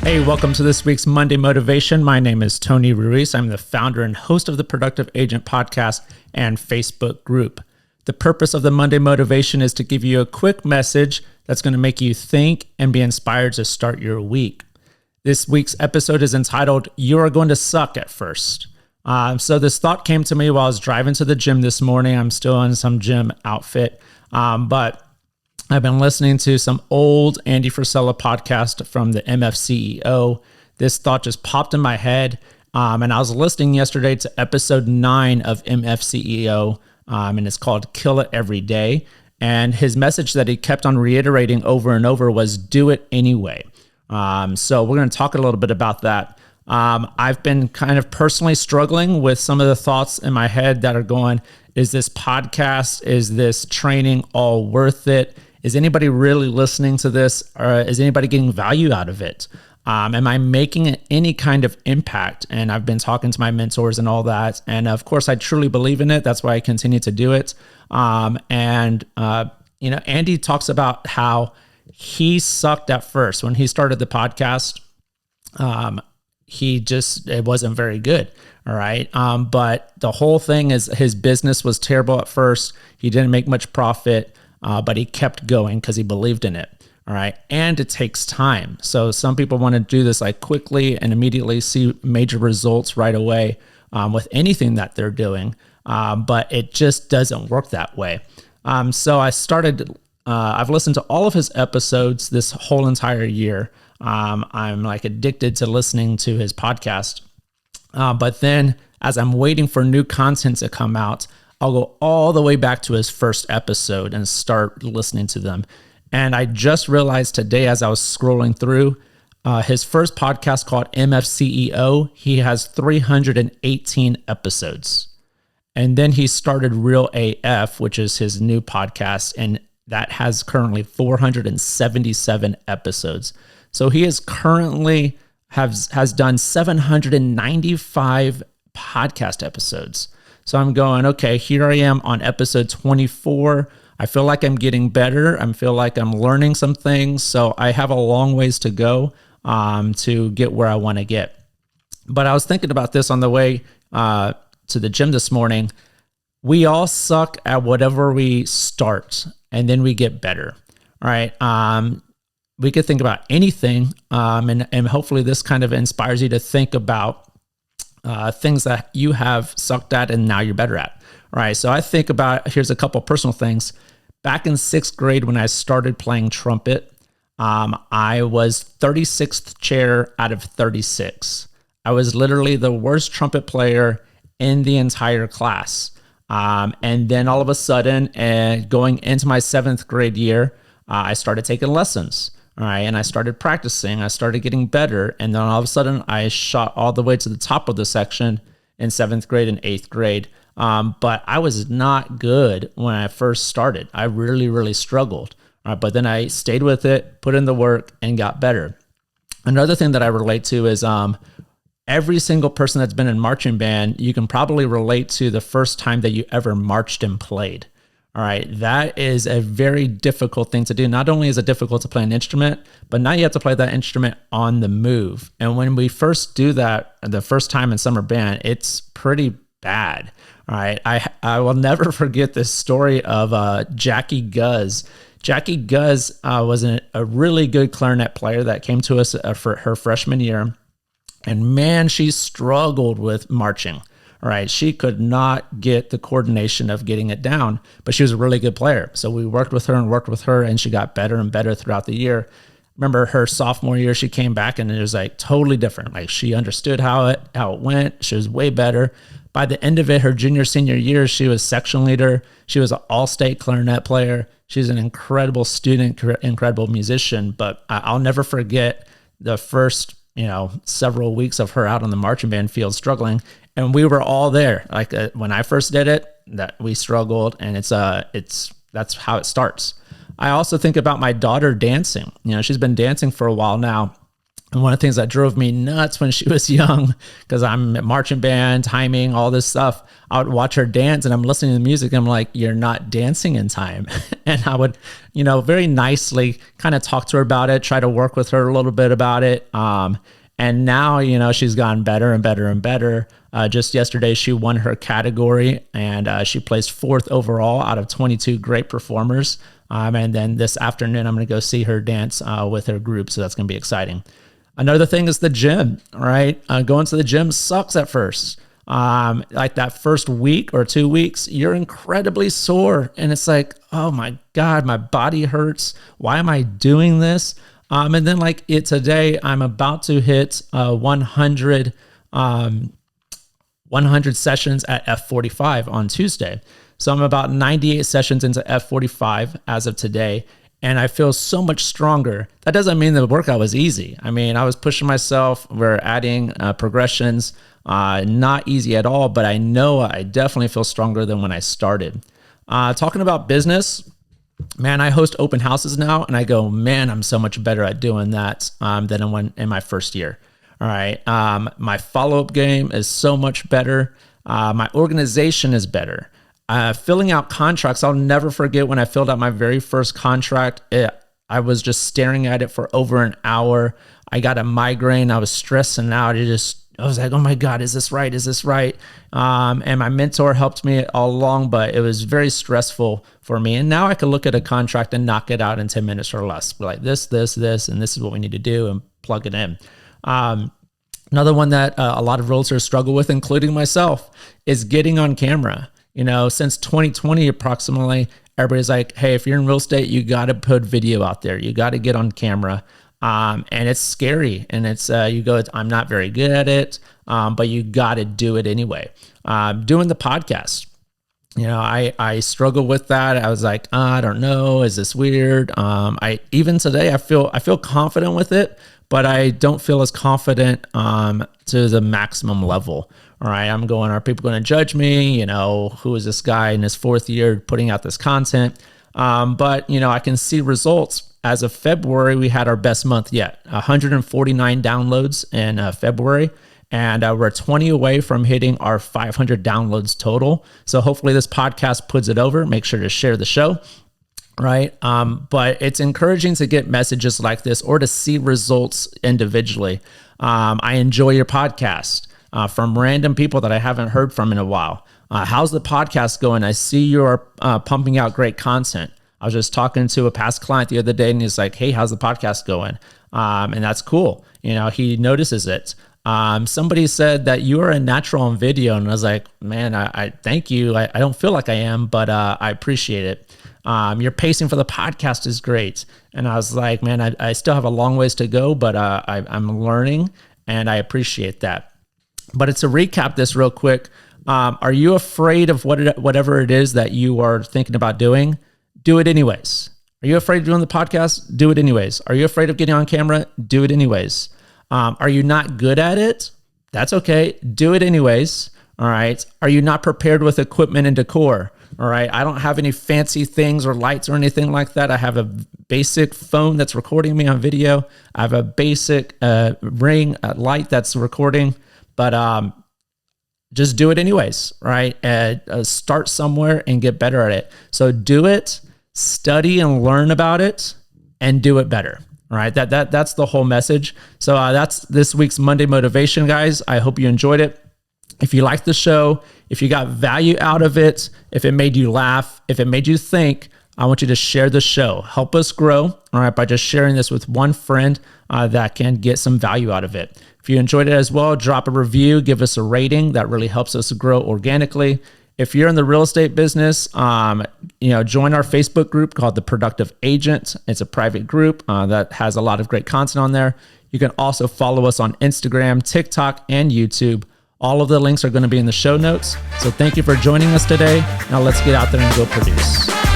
Hey, welcome to this week's Monday Motivation. My name is Tony Ruiz. I'm the founder and host of the Productive Agent podcast and Facebook group. The purpose of the Monday Motivation is to give you a quick message that's going to make you think and be inspired to start your week. This week's episode is entitled, You Are Going to Suck at First. So this thought came to me while I was driving to the gym this morning. I'm still in some gym outfit, but I've been listening to some old Andy Frisella podcast from the MFCEO. This thought just popped in my head, and I was listening yesterday to episode 9 of MFCEO, and it's called Kill It Every Day. And his message that he kept on reiterating over and over was do it anyway. So we're going to talk a little bit about that. I've been kind of personally struggling with some of the thoughts in my head that are going, is this podcast, is this training all worth it? Is anybody really listening to this? Or is anybody getting value out of it? Am I making any kind of impact? And I've been talking to my mentors and all that. And of course, I truly believe in it. That's why I continue to do it. Andy talks about how he sucked at first. When he started the podcast, it wasn't very good. All right. But the whole thing is his business was terrible at first. He didn't make much profit. But he kept going because he believed in it. All right. And it takes time. So some people want to do this like quickly and immediately see major results right away with anything that they're doing. But it just doesn't work that way. So I started, I've listened to all of his episodes this whole entire year. I'm like addicted to listening to his podcast. But then as I'm waiting for new content to come out, I'll go all the way back to his first episode and start listening to them. And I just realized today as I was scrolling through his first podcast called MFCEO, he has 318 episodes. And then he started Real AF, which is his new podcast, and that has currently 477 episodes. So he is currently has done 795 podcast episodes. So I'm going, okay, here I am on episode 24. I feel like I'm getting better. I feel like I'm learning some things. So I have a long ways to go to get where I want to get. But I was thinking about this on the way to the gym this morning. We all suck at whatever we start, and then we get better, right? We could think about anything, and hopefully this kind of inspires you to think about things that you have sucked at and now you're better at. All right. So I think about, here's a couple personal things. Back in 6th grade, when I started playing trumpet, I was 36th chair out of 36. I was literally the worst trumpet player in the entire class. And then all of a sudden, going into my 7th grade year, I started taking lessons. All right, and I started practicing. I started getting better. And then all of a sudden, I shot all the way to the top of the section in 7th grade and 8th grade. But I was not good when I first started. I really, really struggled. But then I stayed with it, put in the work, and got better. Another thing that I relate to is every single person that's been in marching band, you can probably relate to the first time that you ever marched and played. All right, that is a very difficult thing to do. Not only is it difficult to play an instrument, but now you have to play that instrument on the move. And when we first do that the first time in summer band, it's pretty bad. All right, I will never forget this story of Jackie Guz. Jackie Guz was a really good clarinet player that came to us for her freshman year. And man, she struggled with marching. All right, she could not get the coordination of getting it down, but she was a really good player. So we worked with her, and she got better and better throughout the year. Remember her sophomore year, she came back and it was like totally different. Like she understood how it went. She was way better. By the end of it, her junior, senior year, she was section leader. She was an all-state clarinet player. She's an incredible student, incredible musician, but I'll never forget the first, several weeks of her out on the marching band field struggling. And we were all there. Like when I first did it, that we struggled, and that's how it starts. I also think about my daughter dancing. She's been dancing for a while now, And one of the things that drove me nuts when she was young, because I'm at marching band, timing, all this stuff, I would watch her dance and I'm listening to the music and I'm like, you're not dancing in time. And I would, very nicely kind of talk to her about it, try to work with her a little bit about it. And now, she's gotten better and better and better. Just yesterday, she won her category and she placed 4th overall out of 22 great performers. And then this afternoon, I'm going to go see her dance with her group. So that's going to be exciting. Another thing is the gym, right? Going to the gym sucks at first. Like that first week or 2 weeks, you're incredibly sore. And it's like, oh my God, my body hurts. Why am I doing this? And then today, I'm about to hit 100 sessions at F45 on Tuesday. So I'm about 98 sessions into F45 as of today. And I feel so much stronger. That doesn't mean the workout was easy. I mean, I was pushing myself. We're adding progressions. Not easy at all, but I know I definitely feel stronger than when I started. Talking about business, man, I host open houses now, and I go, man, I'm so much better at doing that than in my first year. All right. My follow-up game is so much better. My organization is better. Filling out contracts, I'll never forget when I filled out my very first contract. I was just staring at it for over an hour. I got a migraine. I was stressing out. I was like, oh my God, is this right? Is this right? And my mentor helped me all along, but it was very stressful for me. And now I can look at a contract and knock it out in 10 minutes or less. We're like this, and this is what we need to do and plug it in. Another one that a lot of realtors struggle with, including myself, is getting on camera. Since 2020 approximately, everybody's like, hey, if you're in real estate, you got to put video out there. You got to get on camera. And it's scary. And it's, I'm not very good at it, but you got to do it anyway. Doing the podcast, I struggle with that. I was like, I don't know. Is this weird? Even today, I feel confident with it, but I don't feel as confident to the maximum level. All right, I'm going, are people going to judge me? Who is this guy in his 4th year putting out this content? But I can see results. As of February, we had our best month yet, 149 downloads in February. And we're 20 away from hitting our 500 downloads total. So hopefully this podcast puts it over. Make sure to share the show. Right. But it's encouraging to get messages like this or to see results individually. I enjoy your podcast from random people that I haven't heard from in a while. How's the podcast going? I see you're pumping out great content. I was just talking to a past client the other day and he's like, hey, how's the podcast going? And that's cool. He notices it. Somebody said that you are a natural on video. And I was like, man, I thank you. I don't feel like I am, but I appreciate it. Your pacing for the podcast is great. And I was like, man, I still have a long ways to go, but I'm learning and I appreciate that. But to recap this real quick, are you afraid of whatever it is that you are thinking about doing? Do it anyways. Are you afraid of doing the podcast? Do it anyways. Are you afraid of getting on camera? Do it anyways. Are you not good at it? That's okay. Do it anyways. All right. Are you not prepared with equipment and decor? All right. I don't have any fancy things or lights or anything like that. I have a basic phone that's recording me on video. I have a basic ring light that's recording, but just do it anyways, right? Start somewhere and get better at it. So do it, study and learn about it, and do it better. All right, that's the whole message. So that's this week's Monday Motivation, guys. I hope you enjoyed it. If you liked the show, if you got value out of it, if it made you laugh, if it made you think, I want you to share the show. Help us grow, all right, by just sharing this with one friend that can get some value out of it. If you enjoyed it as well, drop a review, give us a rating. That really helps us grow organically. If you're in the real estate business, join our Facebook group called The Productive Agent. It's a private group that has a lot of great content on there. You can also follow us on Instagram, TikTok, and YouTube. All of the links are going to be in the show notes. So thank you for joining us today. Now let's get out there and go produce.